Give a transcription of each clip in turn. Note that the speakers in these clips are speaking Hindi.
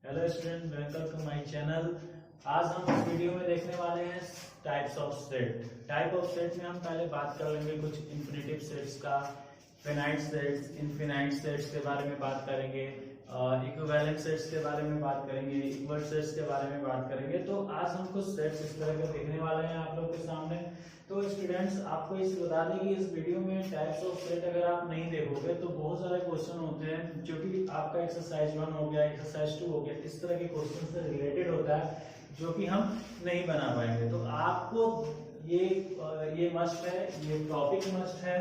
Hello student, welcome to my channel. आज हम इस वीडियो में देखने वाले हैं types of set. Type of set में हम पहले बात कर लेंगे कुछ इन्फिनिटिव सेट्स का, फिनाइट सेट्स, इनफिनाइट सेट्स के बारे में बात करेंगे, इक्विवेलेंट सेट्स के बारे में बात करेंगे, इक्वल सेट्स के बारे में बात करेंगे। तो आज हम कुछ सेट्स इस तरह के देखने वाले हैं आप लोग के सामने। तो स्टूडेंट्स, आपको इस बता दें कि इस वीडियो में टाइप्स ऑफ सेट अगर आप नहीं देखोगे तो बहुत सारे क्वेश्चन होते हैं जो कि आपका एक्सरसाइज 1 हो गया, एक्सरसाइज 2 हो गया, इस तरह के क्वेश्चन से रिलेटेड होता है जो कि हम नहीं बना पाएंगे। तो आपको ये मस्ट है, ये टॉपिक मस्ट है,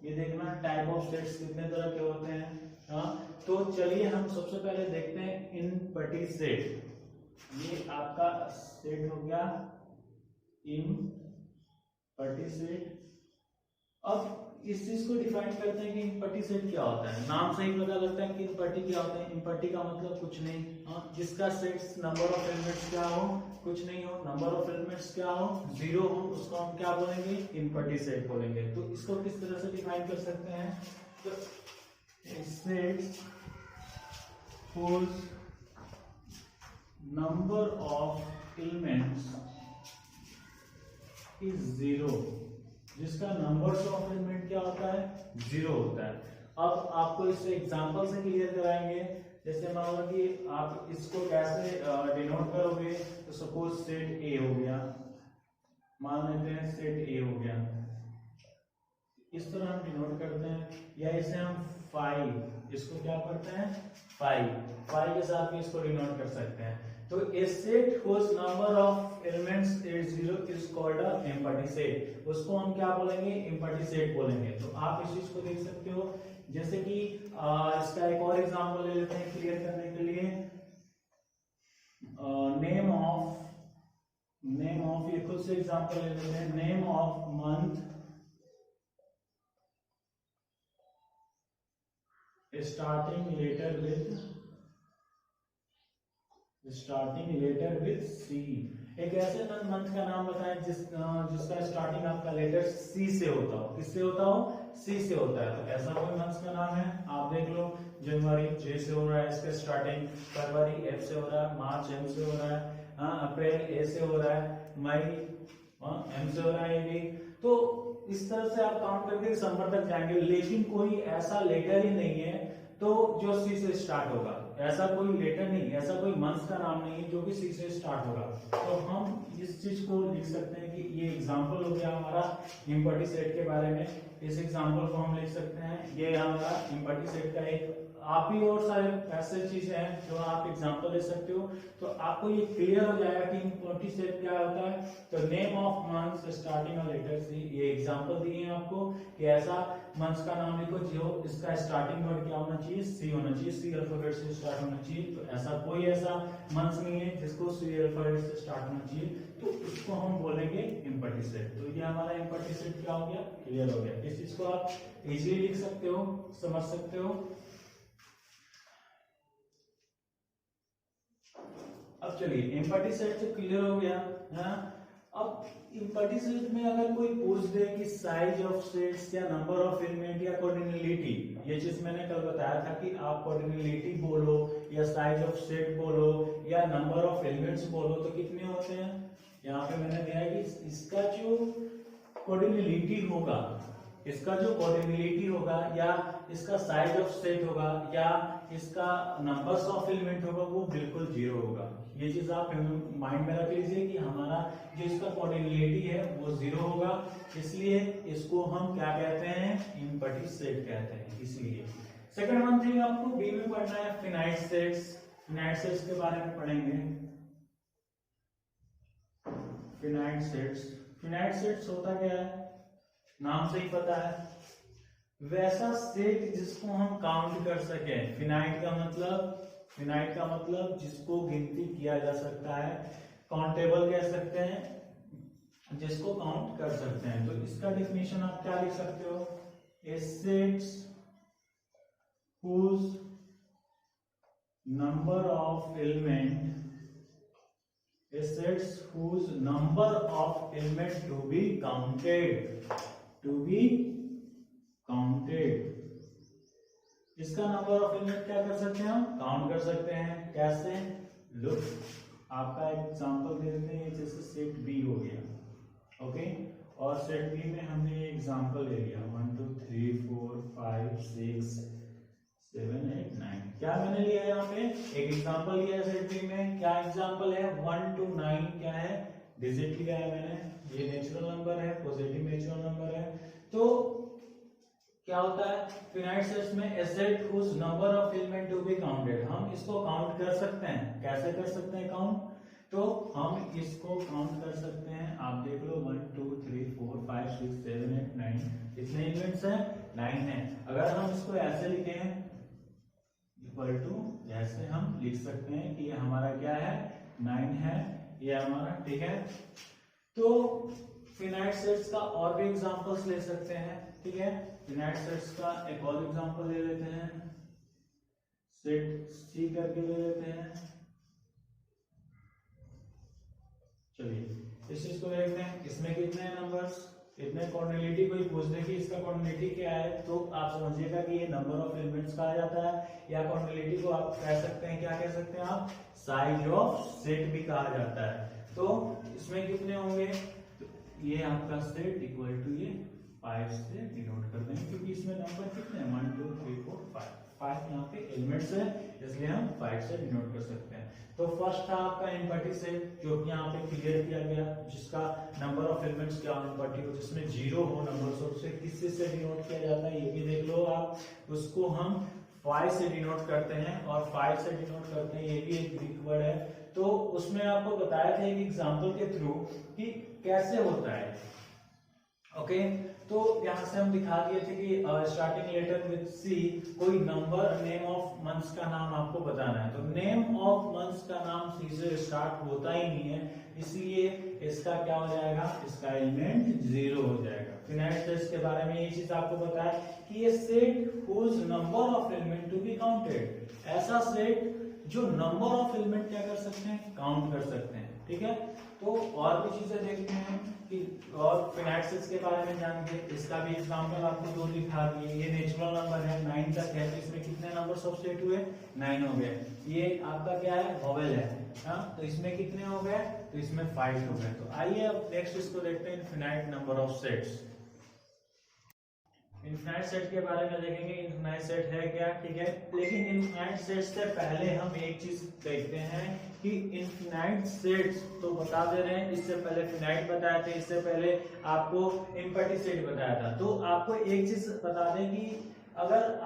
ये देखना टाइप ऑफ सेट्स कितने तरह के होते हैं। हाँ, तो चलिए हम सबसे पहले देखते हैं इनपटी सेट। ये आपका सेट हो गया इनपटी सेट। अब इस चीज को डिफाइन करते हैं कि इनपटी सेट क्या होता है। नाम से ही पता लगता है कि इनपटी क्या होता है। इनपटी का मतलब कुछ नहीं, हाँ, जिसका सेट्स नंबर ऑफ एलिमेंट्स क्या हो, कुछ नहीं हो, नंबर ऑफ एलिमेंट्स क्या हो, 0 हो, उसको हम क्या बोलेंगे, इनपटी सेट बोलेंगे। तो इसको किस तरह से डिफाइन कर सकते हैं, तो sets whose number of elements is 0, जिसका नंबर ऑफ एलिमेंट क्या होता है, 0 होता है। अब आपको इससे एग्जांपल से क्लियर कराएंगे। जैसे मान लो कि आप इसको कैसे डिनोट करोगे, तो सपोज सेट ए हो गया, मान लेते हैं सेट ए हो गया, इस तरह हम डिनोट करते हैं। या इसे हम 5, इसको क्या करते हैं, 5 के साथ भी इसको डिनोट कर सकते हैं। तो a set whose number of elements is 0 is called a empty set। उसको हम क्या बोलेंगे, empty set बोलेंगे। तो आप इस चीज को देख सकते हो। जैसे कि इसका एक और एग्जांपल ले लेते हैं क्लियर करने के लिए। नेम ऑफ ये खुद से एग्जांपल ले लेते हैं। Name of month starting letter with C। एक ऐसे मंथ का नाम बताएं जिसका स्टार्टिंग आपका लेटर C से होता हो। किससे होता हो, C से होता है। तो ऐसा कोई मंथ का नाम है, आप देख लो। जनवरी J से हो रहा है इसका स्टार्टिंग, फरवरी F से हो रहा है, मार्च M से हो रहा है, अप्रैल A से हो रहा है, मई M से हो रहा है ये भी। तो इस तरह से आप काउंट करके दिसंबर तक जाएंगे, लेकिन कोई ऐसा लेटर ही नहीं है तो जो सी से स्टार्ट होगा। ऐसा कोई लेटर नहीं, ऐसा कोई मंथ का नाम नहीं है जो कि सी से स्टार्ट होगा। तो हम इस चीज को लिख सकते हैं कि ये एग्जांपल हो गया हमारा इम्पटी सेट के बारे में। इस एग्जांपल को हम लिख सकते हैं, ये हमारा इम्पटी सेट का एक। आप ही और सारे ऐसे चीजें हैं जो आप एग्जांपल ले सकते हो। तो आपको ये क्लियर हो जाएगा कि इम्पटी सेट क्या होता है। तो नेम ऑफ मंथ स्टार्टिंग और लेटर सी, ये एग्जांपल दिए हैं आपको कि ऐसा मंथ का नाम लिखो जो इसका स्टार्टिंग वर्ड क्या होना चाहिए, सी होना चाहिए, सी अल्फाबेट से स्टार्ट होना चाहिए। तो ऐसा कोई ऐसा मंथ नहीं है जिसको सी अल्फाबेट से स्टार्ट होना चाहिए, तो उसको हम बोलेंगे इम्पटी सेट। तो ये हमारा इम्पटी सेट क्या हो गया, क्लियर हो गया। इस चीज को आप इजीली लिख सकते हो, समझ सकते हो। अब चलिए, इम्पटी सेट तो क्लियर हो गया है। अब इम्पटी सेट में अगर कोई पूछ दे कि साइज ऑफ सेट्स या नंबर ऑफ एलिमेंट या कोऑर्डिनेलिटी, ये चीज मैंने कल बताया था कि आप कोऑर्डिनेलिटी बोलो या साइज ऑफ सेट बोलो या नंबर ऑफ एलिमेंट्स बोलो तो कितने होते हैं। यहाँ पे मैंने दिया है कि इसका जो कोऑर्डिनेलिटी होगा, इसका जो कोऑर्डिनेलिटी होगा या इसका साइज ऑफ सेट होगा या इसका नंबर्स ऑफ एलिमेंट होगा, वो बिल्कुल 0 होगा। ये चीज आप माइंड में रख लीजिए कि हमारा जो इसका कोऑर्डिनेलिटी है वो 0 होगा। इसलिए इसको हम क्या कहते हैं, इम्पटी सेट कहते हैं। इसलिए सेकंड वन थिंग आपको बी में पढ़ना है, फिनाइट सेट्स। फिनाइट सेट्स के बारे में पढ़ेंगे। फिनाइट सेट्स, फिनाइट सेट्स होता क्या है, नाम से ही पता है, वैसा सेट जिसको हम काउंट कर सके। फिनाइट का मतलब जिसको गिनती किया जा सकता है, काउंटेबल कह सकते हैं, जिसको काउंट कर सकते हैं। तो इसका डेफिनेशन आप क्या लिख सकते हो, ए sets whose number of element, a sets whose number of element to be counted इसका नंबर ऑफ एलिमेंट क्या कर सकते हैं, हम काउंट कर सकते हैं। कैसे, लुक आपका एग्जांपल दे देते हैं, जैसे सेट बी हो गया, ओके, और सेट बी में हमने एग्जांपल ले लिया 1 2 3 4 5 6 7 8 9। क्या मैंने लिया है यहाँ पे, एक एग्जांपल लिया है सेट बी में। क्या एग्जांपल है, 1 to 9 क्या है, डिजिट लिया है मैंने। ये नेचुरल नंबर है, पॉजिटिव नेचुरल नंबर है। तो क्या होता है, फिनाइट सेट्स में a set whose number of element to be counted, हम इसको काउंट कर सकते हैं। कैसे कर सकते हैं काउंट, तो हम इसको काउंट कर सकते हैं। आप देख लो 1 2 3 4 5 6 7 8 9, कितने एलिमेंट्स हैं, 9 है। अगर हम इसको ऐसे लिखे हैं इक्वल टू, जैसे हम लिख सकते हैं कि ये हमारा क्या है, 9 है ये हमारा, ठीक है। तो फिनाइट सेट्स का और भी एग्जांपल्स ले सकते हैं, ठीक है। फिनाइट सेट्स का एक और एग्जांपल ले लेते हैं, सेट सी करके ले लेते हैं। चलिए इस चीज को देखते हैं, इसमें कितने नंबर्स, कितने क्वांटिटी, कोई पूछ दे कि इसका क्वांटिटी क्या है, तो आप समझिएगा कि ये नंबर ऑफ एलिमेंट्स कहा जाता है, या क्वांटिटी को आप कह सकते हैं, क्या कह सकते हैं आप, साइज ऑफ सेट भी कहा जाता है। तो इसमें कितने होंगे, ये आपका सेट इक्वल टू ये 5 से डिनोट कर देंगे, क्योंकि इसमें नंबर कितने हैं 1 2 3 4 5 यहाँ पे एलिमेंट्स है, इसलिए हम 5 से डिनोट कर सकते हैं। तो फर्स्ट था आपका एम्पटी सेट, जो कि यहाँ पे क्लियर किया गया, जिसका नंबर ऑफ एलिमेंट्स क्या एम्पटी हो, जिसमें 0 हो नंबर सोर्स से, किससे से डिनोट किया जाता है ये भी देख लो आप। उसको हम 5 से डिनोट करते हैं, और 5 से डिनोट करते हैं, ये भी एक ग्रीक वर्ड है। तो उसमें आपको बताया था एक एग्जांपल के थ्रू कि कैसे होता है, ओके। तो यहाँ से हम दिखा दिए थे कि स्टार्टिंग लेटर विद सी, कोई नंबर, नेम ऑफ मंथ्स का नाम आपको बताना है। तो नेम ऑफ मंथ्स का नाम सी से स्टार्ट होता ही नहीं है, इसलिए इसका क्या हो जाएगा, इसका एलिमेंट 0 हो जाएगा। फिनाइट सेट्स के बारे में ये चीज आपको पता है कि ये set whose number of element to be counted, ऐसा सेट जो नंबर ऑफ एलिमेंट क्या कर सकते हैं, काउंट कर सकते हैं, ठीक है। तो और भी चीजें देखते हैं कि, और फिनाइट सेट्स के बारे में जानेंगे। इसका भी एग्जांपल आपको 2 दिखा दिए। ये नेचुरल नंबर है, 9 तक है, तो इसमें कितने नंबर सबसेट हुए, 9 हो गए। ये आपका क्या है, वोवेल है, हाँ, तो इसमें कितने हो गए, तो इसमें 5 हो गए। तो आइए अब नेक्स्ट इसको देखते हैं, infinite number of sets. Infinite set के बारे में देखेंगे, इनफिनाइट सेट है क्या, ठीक है। लेकिन इनफिनाइट सेट से पहले हम एक चीज देखते हैं कि इनफिनाइट सेट्स तो बता दे रहे हैं, इससे पहले फिनाइट बताए थे, इससे पहले आपको एम्पटी सेट बताया था। तो आपको एक चीज बता दें कि अगर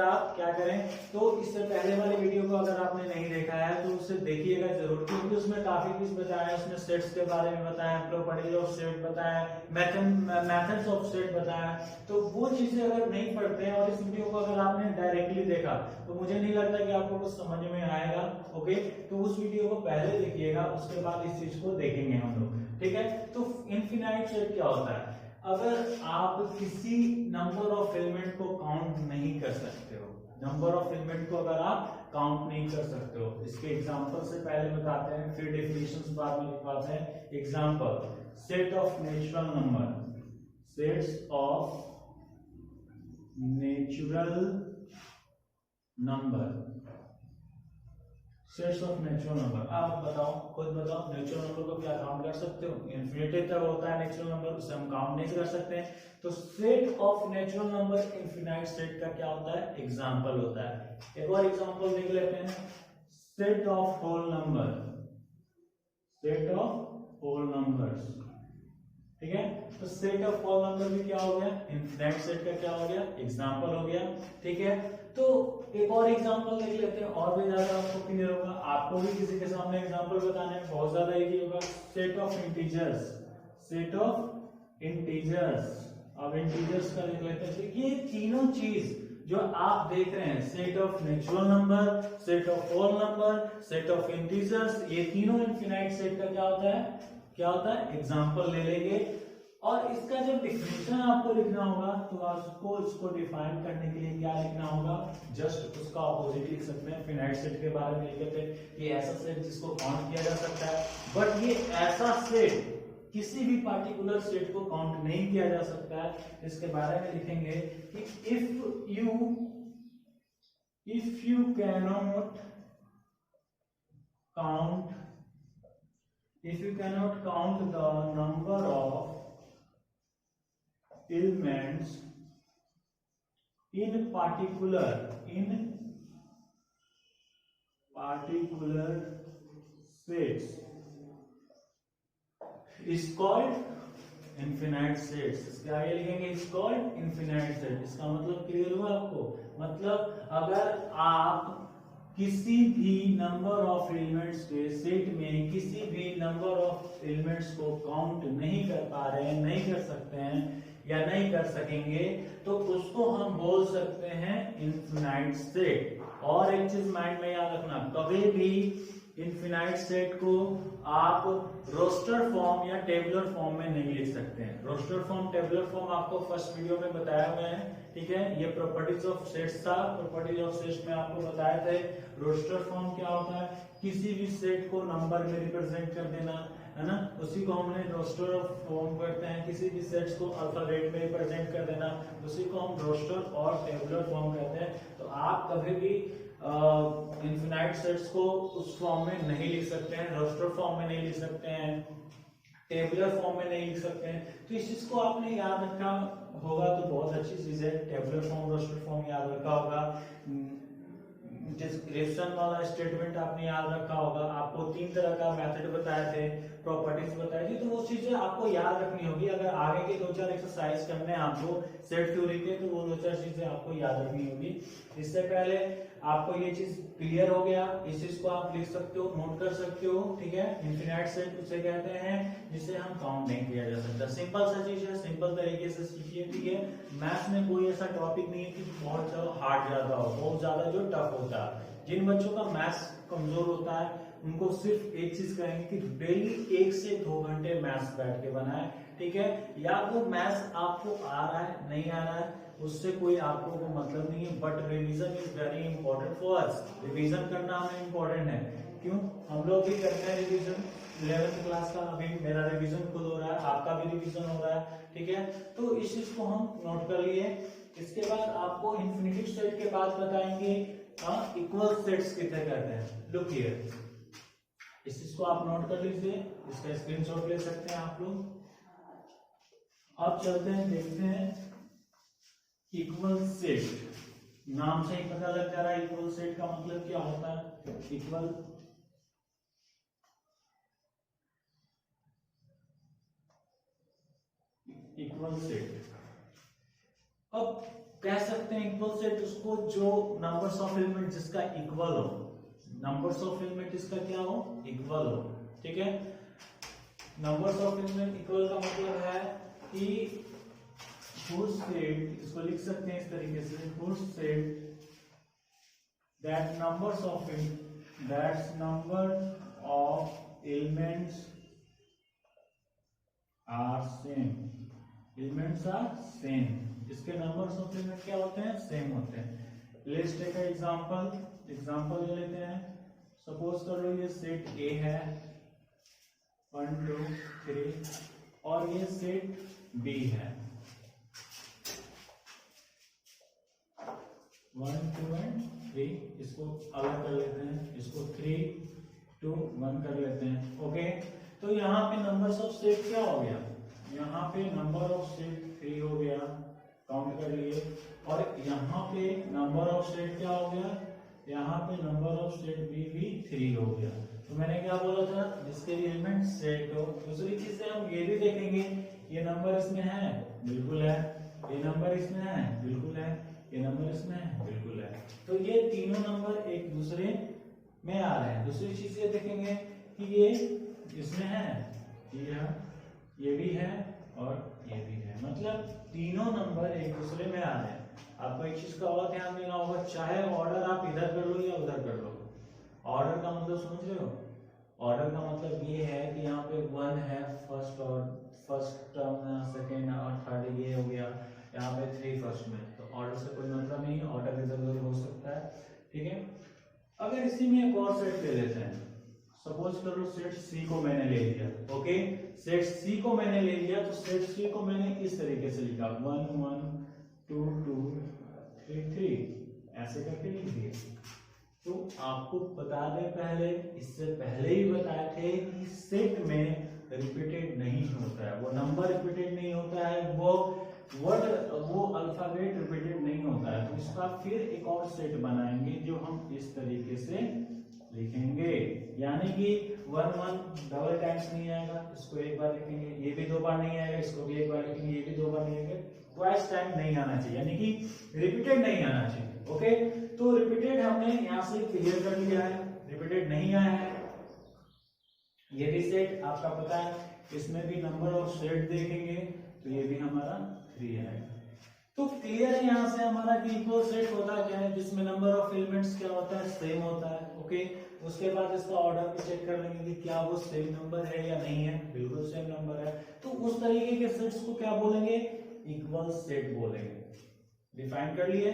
आप क्या करें, तो इससे पहले वाले वीडियो को अगर आपने नहीं देखा है तो उससे देखिएगा जरूर, क्योंकि उसमें काफी कुछ बताया है। उसमें सेट्स के बारे में बताया, प्रॉपर्टीज ऑफ सेट बताया, मेथड्स ऑफ सेट बताया। तो वो चीजें अगर नहीं पढ़ते हैं और इस वीडियो को अगर आपने डायरेक्टली देखा, तो मुझे नहीं लगता कि आपको कुछ समझ में आएगा, ओके। तो उस वीडियो को पहले देखिएगा, उसके बाद इस चीज को देखेंगे हम लोग, ठीक है। तो इनफिनाइट सेट क्या होता है, अगर आप किसी नंबर ऑफ एलिमेंट को काउंट नहीं कर सकते हो, नंबर ऑफ एलिमेंट को अगर आप काउंट नहीं कर सकते हो, इसके एग्जांपल से पहले बताते हैं, फिर डेफिनेशंस बाद में लिखवाते हैं। Example, set of natural number, sets of natural number, sets of natural number. आप बताओ, खुद बताओ, नेचुरल नंबर को क्या काउंट कर सकते हो, इन्फिनिटी तक होता है नेचुरल नंबर, उसे हम काउंट नहीं कर सकते हैं। तो set of natural number infinite set का क्या होता है, एग्जांपल होता है। एक और एग्जांपल देख लेते हैं, set of whole number, set of whole numbers, ठीक है। तो सेट ऑफ होल नंबर भी क्या हो गया, इनफिनाइट सेट का क्या हो गया, एग्जांपल हो गया, ठीक है। तो एक और एग्जांपल देख लेते हैं, और भी ज्यादा आपको क्लियर होगा। आपको भी किसी के सामने एग्जांपल बताने में बहुत ज्यादा इजी होगा। Set of integers, set of integers, अब इंटीजर्स का देख लेते हैं। ये तीनों चीज जो आप देख रहे हैं, set of natural number, set of whole number, set of integers, ये तीनों इनफिनाइट सेट का क्या होता है, क्या होता है, एग्जांपल ले लेंगे। और इसका जब डिफिनेशन आपको लिखना होगा, तो आपको इसको डिफाइन करने के लिए क्या लिखना होगा, जस्ट उसका ऑपोजिट लिख सकते हैं। फिनाइट सेट के बारे में लिखते हैं, ये ऐसा सेट जिसको काउंट किया जा सकता है, बट ये ऐसा सेट किसी भी पार्टिकुलर सेट को काउंट नहीं किया जा सकता है। इसके बारे में लिखेंगे कि if you cannot count the number of elements in particular sets is called infinite sets। इसके आगे लिखेंगे is called infinite set। इसका मतलब क्लियर हुआ आपको? मतलब अगर आप किसी भी नंबर ऑफ एलिमेंट्स के सेट में किसी भी नंबर ऑफ एलिमेंट्स को काउंट नहीं कर पा रहे हैं, नहीं कर सकते हैं या नहीं कर सकेंगे, तो उसको हम बोल सकते हैं इनफिनाइट सेट। और एक चीज माइंड में याद रखना, कभी भी इनफिनाइट सेट को आप रोस्टर फॉर्म या टेबुलर फॉर्म में नहीं लिख सकते हैं। रोस्टर फॉर्म, टेबुलर फॉर्म आपको फर्स्ट वीडियो में बताया हुआ है, ठीक है। ये प्रॉपर्टीज ऑफ सेट्स था, प्रॉपर्टीज ऑफ सेट्स में आपको बताए थे रोस्टर फॉर्म क्या होता है, किसी भी सेट को नंबर में रिप्रेजेंट कर देना, है ना, उसी को हमने रोस्टर फॉर्म करते हैं। किसी भी सेट्स को अल्फाबेट में रिप्रेजेंट कर देना, उसी को हम रोस्टर और टेबुलर फॉर्म कहते हैं। तो आप कभी भी इनफिनाइट सेट्स को उस फॉर्म में नहीं लिख सकते हैं, रोस्टर फॉर्म में नहीं लिख सकते हैं, टेबुलर फॉर्म में नहीं लिख सकते हैं। तो इस चीज को आपने याद रखा होगा तो बहुत अच्छी चीज है। टेबुलर फॉर्म, रोस्टर फॉर्म याद रखा होगा, डिस्क्रिप्शन वाला स्टेटमेंट आपने याद रखा होगा। आपको 3 तरह का मेथड बताए थे, प्रॉपर्टीज बताई थी, तो वो चीजें आपको याद रखनी होगी। अगर आगे के 2-4 एक्सरसाइज करने हैं आपको सेट थ्योरी के, तो वो 2-4 चीजें आपको याद रखनी होगी। इससे पहले आपको ये चीज क्लियर हो गया, इस चीज को आप लिख सकते हो, नोट कर सकते हो, ठीक है। इनफिनाइट सेट उसे कहते हैं जिसे हम काउंट नहीं किया जा सकता। सिंपल सा चीज है, सिंपल तरीके से सीखिए, ठीक है। मैथ्स में कोई ऐसा टॉपिक नहीं है कि बहुत ज्यादा हार्ड ज्यादा हो, बहुत ज्यादा जो टफ होता है। जिन बच्चों का मैथ्स कमजोर होता है उनको सिर्फ एक चीज कहेंगे कि डेली 1 से 2 घंटे मैथ्स बैठ के बनाएं, ठीक है। या वो मैथ्स आपको आ रहा है नहीं आ रहा है उससे कोई आपको को मतलब नहीं है, but revision is very important for us. Revision करना हमें इंपॉर्टेंट है, क्यों? हम लोग भी करते हैं रिवीजन। 11th क्लास का अभी मेरा रिवीजन खुद हो रहा है, आपका भी रिवीजन हो रहा है, ठीक है। तो इस चीज को हम नोट कर लिए। इसके बाद आपको इन्फिनिटिव सेट के बाद बताएंगे इक्वल सेट्स कितने कहते हैं। लुक हियर, इस चीज को आप नोट कर लीजिए, इसका स्क्रीनशॉट ले सकते हैं आप लोग। अब चलते हैं, देखते हैं इक्वल सेट। नाम से ही पता लग जा रहा है इक्वल सेट का मतलब क्या होता है। इक्वल सेट, अब कह सकते हैं इक्वल सेट उसको जो नंबर्स ऑफ एलिमेंट जिसका इक्वल हो, नंबर्स ऑफ एलिमेंट इसका क्या हो, इक्वल हो, ठीक है। नंबर्स ऑफ एलिमेंट इक्वल का मतलब है कि whose set, इसको लिख सकते हैं इस तरीके से, whose set that number of elements are same, elements are same, इसके नंबर्स ऑफ एलिमेंट क्या होते हैं, सेम होते हैं। लेट्स टेक एग्जांपल ले लेते हैं। सपोज कर लो ये सेट ए है 1 2 3 और ये सेट बी है 1 2 एंड 3। इसको अलग कर लेते हैं, इसको 3 2 1 कर लेते हैं, ओके। तो यहाँ पे नंबर्स ऑफ सेट क्या हो गया, यहाँ पे नंबर ऑफ सेट 3 हो गया, काउंट कर लिए। और यहाँ पे नंबर ऑफ सेट क्या हो गया, यहाँ पे नंबर ऑफ सेट भी 3 हो गया। तो मैंने क्या बोला था, जिसके भी एलिमेंट सेट हो। दूसरी चीज से हम ये भी देखेंगे, ये नंबर इसमें है, बिल्कुल है, ये नंबर इसमें है, बिल्कुल है, ये नंबर इसमें है, बिल्कुल है। तो ये तीनों नंबर एक दूसरे में आ रहे हैं। दूसरी चीज ये देखेंगे कि ये इसमें है, ये भी है और ये भी है, मतलब तीनों नंबर एक दूसरे में आ रहे हैं। आपको एक चीज का और ध्यान देना होगा, चाहे ऑर्डर आप इधर कर लो या उधर कर लो, ऑर्डर का मतलब समझ रहे हो। ऑर्डर का मतलब ये है कि यहाँ पे 1 है फर्स्ट और फर्स्ट टर्म, सेकेंड और थर्ड ये हो गया, यहाँ पे 3 फर्स्ट में। तो ऑर्डर से कोई मतलब नहीं है, ऑर्डर इधर उधर हो सकता है, ठीक है। अगर इसी में एक और सेट ले लेते हैं, सपोज करो सेट सी को मैंने ले लिया, ओके, सेट सी को मैंने ले लिया, तो सेट सी को मैंने इस तरीके से लिखा 1 1 2 2 3 3 ऐसे करके लिख दिया। तो आपको बता दें, पहले इससे पहले ही बताए थे कि सेट में रिपीटेड नहीं होता है, वो नंबर रिपीटेड नहीं होता है, वो वर्ड वो अल्फाबेट रिपीटेड नहीं होता है। तो इसका फिर एक और सेट बनाएंगे जो हम इस तरीके से लिखेंगे, यानी कि 1 1 डबल टाइम्स नहीं आएगा, इसको एक बार लिखेंगे, ये भी 2 बार नहीं आएगा, इसको भी एक बार लिखेंगे, ये भी 2 बार नहीं आएगा, ट्वाइस टाइम नहीं आना चाहिए, यानी कि रिपीटेड नहीं आना चाहिए। ओके, तो रिपीटेड हमने यहां से क्लियर कर लिया है, रिपीटेड नहीं आया है। ये भी सेट आपका पता है, इसमें भी नंबर ऑफ सेट देखेंगे तो ये भी हमारा 3 आएगा। तो क्लियर है यहाँ से हमारा कि इक्वल सेट होता क्या है, जिसमें नंबर ऑफ एलिमेंट्स क्या होता है, सेम होता है। ओके, उसके बाद इसका ऑर्डर भी चेक कर लेंगे कि क्या वो सेम नंबर है या नहीं है, बिल्कुल सेम नंबर है। तो उस तरीके के सेट्स को क्या बोलेंगे, इक्वल सेट बोलेंगे। डिफाइन कर लिए,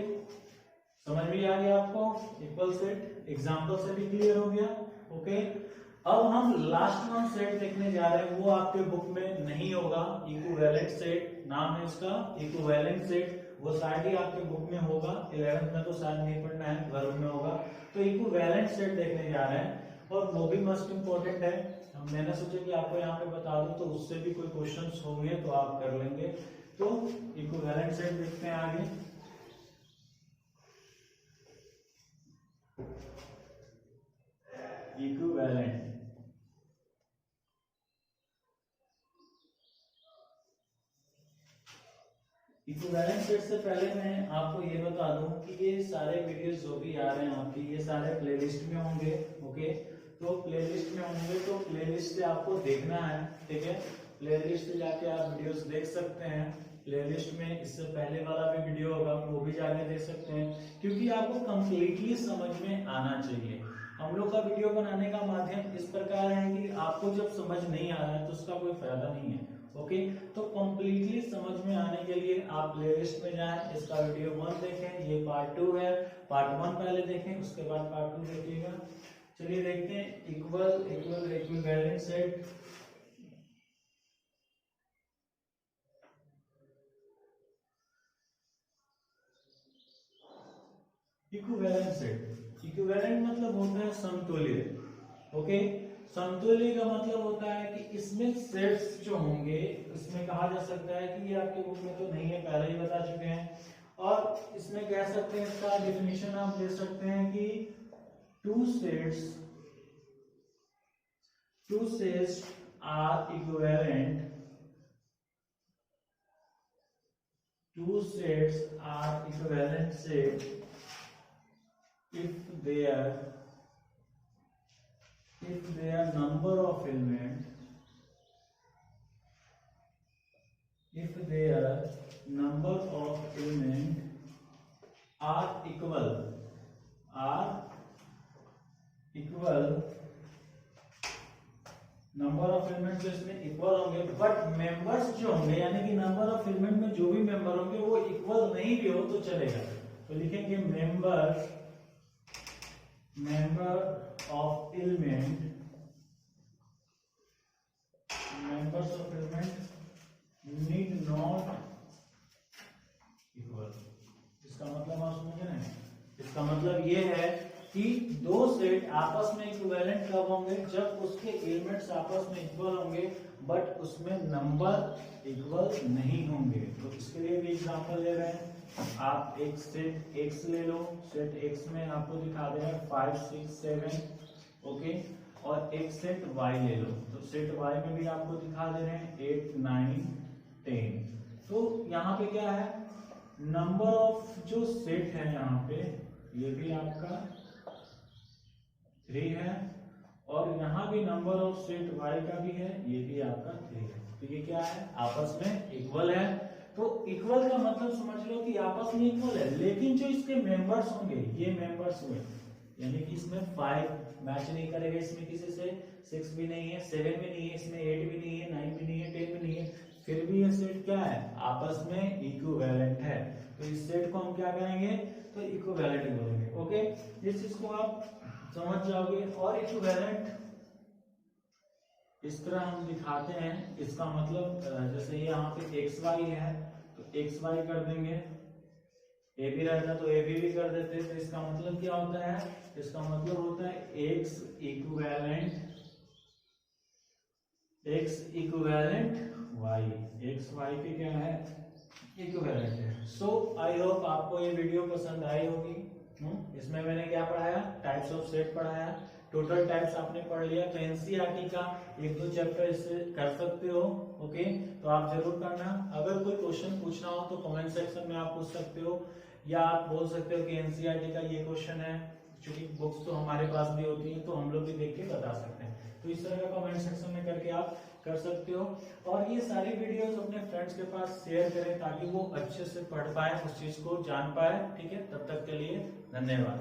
समझ में आ गया आपको इक्वल सेट, एग्जांपल से भी क्लियर हो गया। ओके, अब हम लास्ट वन सेट देखने जा रहे हैं, वो आपके बुक में नहीं होगा, इक्विवेलेंट सेट नाम है इसका, इक्विवेलेंट सेट, वो शायद ही आपके बुक में होगा, 11th में तो शायद नहीं पढ़ना है, 12th में होगा। तो इक्विवेलेंट सेट देखने जा रहे हैं और वो भी मोस्ट इंपॉर्टेंट है। मैंने सोचा कि आपको यहाँ पे बता दूं, तो उससे भी कोई क्वेश्चंस होंगे तो आप कर लेंगे। तो इक्विवेलेंट सेट देखते हैं आगे। इक्विवेलेंट, इक्विवेलेंट सेट से पहले मैं आपको ये बता दूं कि ये सारे वीडियोस जो भी आ रहे हैं आपकी, ये सारे प्लेलिस्ट में होंगे। ओके, तो प्लेलिस्ट में होंगे, तो प्लेलिस्ट से आपको देखना है, ठीक है, प्लेलिस्ट से जाके आप वीडियोस देख सकते हैं। प्लेलिस्ट में इससे पहले वाला भी वीडियो होगा, वो भी जाके देख सकते हैं, क्योंकि आपको कंप्लीटली समझ में आना चाहिए। हम लोग का वीडियो बनाने का माध्यम इस प्रकार है कि आपको जब समझ नहीं आ रहा है तो उसका कोई फायदा नहीं है। ओके, तो कंप्लीटली समझ में आने के लिए आप प्लेलिस्ट में जाएं, इसका वीडियो 1 देखें, ये पार्ट 2 है, पार्ट 1 पहले देखें, उसके बाद पार्ट 2 देखिएगा। चलिए देखते हैं equivalent set. Equivalent set, equivalent मतलब होता है समतुल्य। ओके, समतुल्य का मतलब होता है कि इसमें सेट्स जो होंगे, इसमें कहा जा सकता है कि ये आपके बुक में तो नहीं है, पहले ही बता चुके हैं। और इसमें कह सकते हैं, इसका डेफिनेशन आप दे सकते हैं कि two sets are equivalent, two sets are equivalent set if their number of element are equal number of elements इसमें इक्वल होंगे, बट मेंबर्स जो होंगे, यानी कि नंबर ऑफ एलिमेंट में जो भी मेंबर होंगे वो इक्वल नहीं भी हो तो चलेगा। तो लिखेंगे member of element need not equal. इसका मतलब आप समझे ना, इसका मतलब ये है कि दो सेट आपस में इक्विवेलेंट कब होंगे, जब उसके एलिमेंट्स आपस में इक्वल होंगे बट उसमें नंबर इक्वल नहीं होंगे। तो इसके लिए भी एग्जांपल ले रहे हैं। आप एक सेट x ले लो, सेट x में आपको दिखा दे रहा है 5 6 7, ओके, और एक सेट y ले लो, तो सेट y में भी आपको दिखा दे रहे हैं 8 9 10। तो यहाँ पे क्या है, नंबर ऑफ जो सेट है यहाँ पे, ये भी आपका 3 है, और यहाँ भी नंबर ऑफ सेट y का भी है, ये भी आपका 3 है। तो ये क्या है, आपस में इक्वल है। तो इक्वल का मतलब समझ लो कि आपस में इक्वल है, लेकिन जो इसके मेंबर्स होंगे, ये मेंबर्स हुए, यानी कि इसमें 5 मैच नहीं करेगा, इसमें किसी से 6 भी नहीं है, 7 भी नहीं है, इसमें 8 भी नहीं है, 9 भी नहीं है, 10 भी नहीं है, फिर भी ये सेट क्या है, आपस में इक्विवेलेंट है। तो इस सेट को हम क्या करेंगे, तो इक्विवेलेंट बोलेंगे। ओके, इस चीज को आप समझ जाओगे। और इक्विवेलेंट इस तरह हम दिखाते हैं, इसका मतलब जैसे यहाँ पे एक्स वाई है तो एक्स वाई कर देंगे, ए बी रहता तो ए बी भी कर देते। तो इसका मतलब क्या होता है, इसका मतलब होता है x equivalent y, x y के क्या है, इक्विवेलेंट है। सो आई होप आपको ये वीडियो पसंद आई होगी। इसमें मैंने क्या पढ़ाया, टाइप्स ऑफ सेट पढ़ाया, टोटल टाइप्स आपने पढ़ लिया। तो एनसीईआरटी का 1-2 चैप्टर इससे कर सकते हो। ओके, तो आप जरूर करना। अगर कोई क्वेश्चन पूछना हो तो कमेंट सेक्शन में आप पूछ सकते हो, या आप बोल सकते हो कि एनसीईआरटी का ये क्वेश्चन है, क्योंकि बुक्स तो हमारे पास भी होती है तो हम लोग भी देख के बता सकते हैं। तो इस तरह का कमेंट सेक्शन में करके आप कर सकते हो। और ये सारी वीडियोस अपने फ्रेंड्स के पास शेयर करें ताकि वो अच्छे से पढ़ पाए, उस चीज को जान पाए। ठीक है, तब तक के लिए धन्यवाद।